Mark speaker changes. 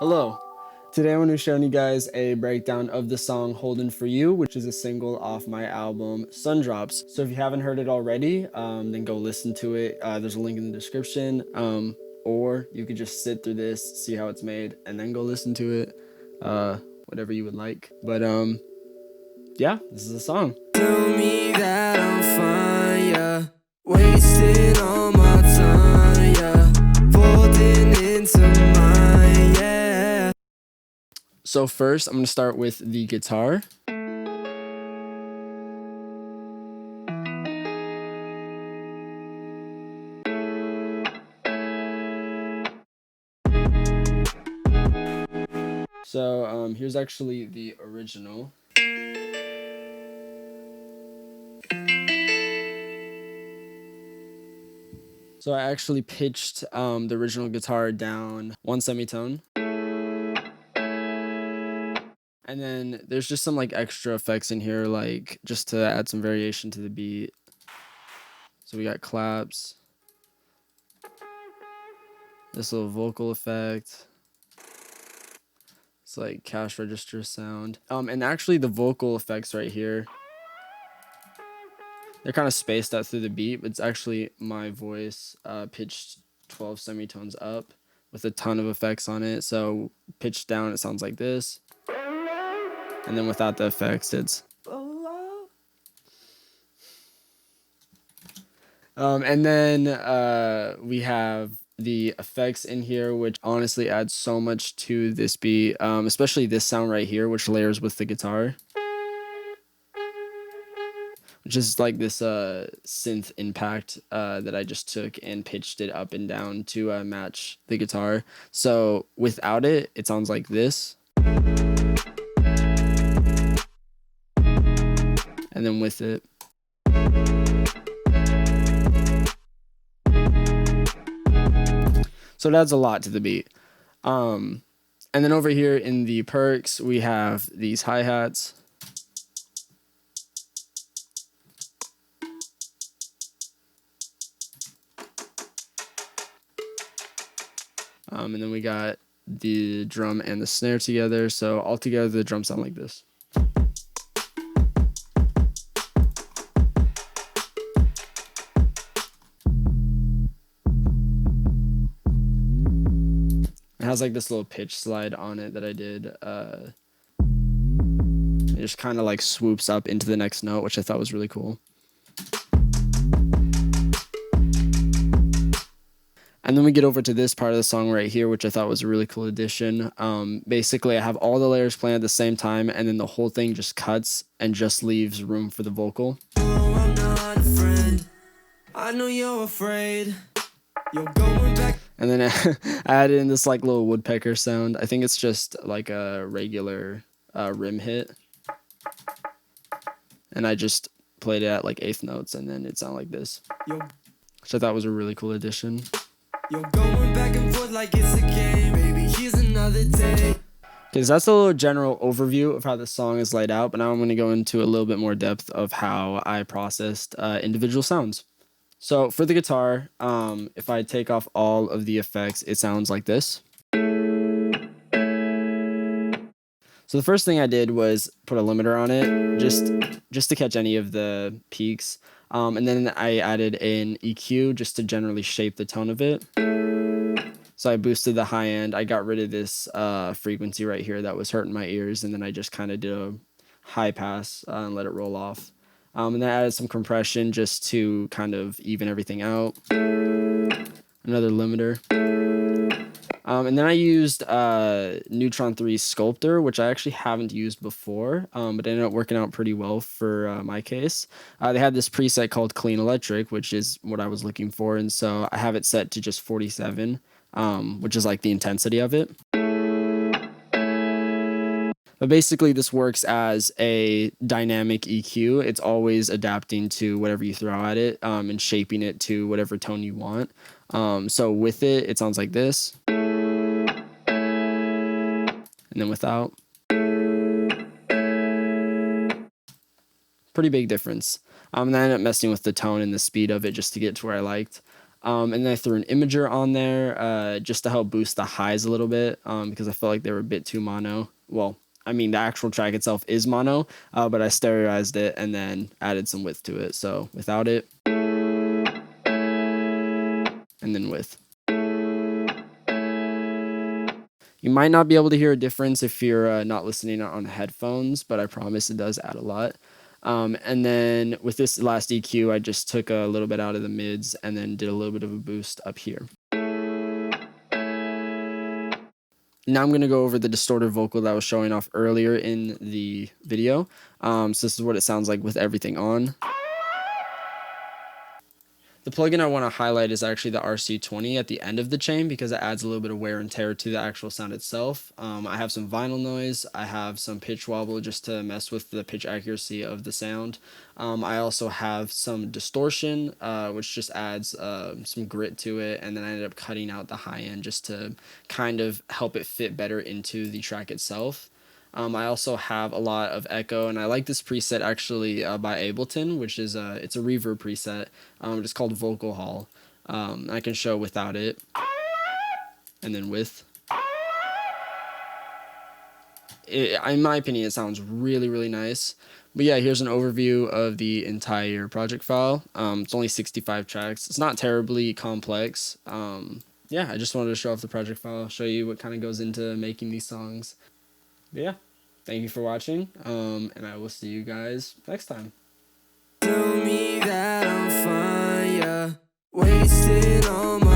Speaker 1: Hello. Today I'm going to be showing you guys a breakdown of the song Holdin' For You, which is a single off my album Sundrops. So if you haven't heard it already, then go listen to it. There's a link in the description. Or you could just sit through this, see how it's made, and then go listen to it. Whatever you would like. But yeah, this is the song.
Speaker 2: Tell me that I'm fine, yeah. Wasting all my time, yeah. Folding into mine, yeah.
Speaker 1: So first, I'm going to start with the guitar. So here's actually the original. So I actually pitched the original guitar down one semitone. And then there's just some like extra effects in here, like just to add some variation to the beat. So we got claps, this little vocal effect. It's like cash register sound. And actually the vocal effects right here, they're kind of spaced out through the beat, but it's actually my voice pitched 12 semitones up with a ton of effects on it. So pitched down, it sounds like this. And then without the effects, it's... and then we have the effects in here, which honestly adds so much to this beat, especially this sound right here, which layers with the guitar. Which is like this synth impact that I just took and pitched it up and down to match the guitar. So without it, it sounds like this. And then with it. So it adds a lot to the beat. And then over here in the perks, we have these hi-hats. And then we got the drum and the snare together. So all together, the drums sound like this. It has like this little pitch slide on it that I did. It just kind of like swoops up into the next note, which I thought was really cool. And then we get over to this part of the song right here, which I thought was a really cool addition. Basically, I have all the layers playing at the same time, and then the whole thing just cuts and just leaves room for the vocal.
Speaker 2: Oh, I'm not a friend. I know you're afraid. You're going back.
Speaker 1: And then I added in this like little woodpecker sound. I think it's just like a regular rim hit. And I just played it at like eighth notes, and then it sounded like this. Which I thought was a really cool addition.
Speaker 2: You're going back and forth like it's a game. Baby, here's another day.
Speaker 1: Okay, so that's a little general overview of how the song is laid out, but now I'm going to go into a little bit more depth of how I processed individual sounds. So for the guitar, if I take off all of the effects, it sounds like this. So the first thing I did was put a limiter on it, just to catch any of the peaks. And then I added an EQ just to generally shape the tone of it. So I boosted the high end. I got rid of this frequency right here that was hurting my ears, and then I just kind of did a high pass and let it roll off. And then I added some compression just to kind of even everything out. Another limiter. And then I used Neutron 3 Sculptor, which I actually haven't used before, but it ended up working out pretty well for my case. They had this preset called Clean Electric, which is what I was looking for, and so I have it set to just 47, which is like the intensity of it. But basically, this works as a dynamic EQ. It's always adapting to whatever you throw at it and shaping it to whatever tone you want. So with it, it sounds like this. And then without. Pretty big difference. And then I ended up messing with the tone and the speed of it just to get to where I liked. And then I threw an imager on there just to help boost the highs a little bit because I felt like they were a bit too mono. Well, I mean, the actual track itself is mono, but I stereoized it and then added some width to it. So without it, and then with. You might not be able to hear a difference if you're not listening on headphones, but I promise it does add a lot. And then with this last EQ, I just took a little bit out of the mids and then did a little bit of a boost up here. Now I'm going to go over the distorted vocal that I was showing off earlier in the video. So this is what it sounds like with everything on. The plugin I want to highlight is actually the RC20 at the end of the chain because it adds a little bit of wear and tear to the actual sound itself. I have some vinyl noise, I have some pitch wobble just to mess with the pitch accuracy of the sound. I also have some distortion, which just adds some grit to it, and then I ended up cutting out the high end just to kind of help it fit better into the track itself. I also have a lot of echo, and I like this preset actually by Ableton, which is it's a reverb preset. It's called Vocal Hall. I can show without it, and then with. In my opinion, it sounds really, really nice. But yeah, here's an overview of the entire project file. It's only 65 tracks. It's not terribly complex. Yeah, I just wanted to show off the project file, show you what kind of goes into making these songs. But yeah, thank you for watching, and I will see you guys next time.
Speaker 2: Tell me that I'm fine, yeah. Wasting all my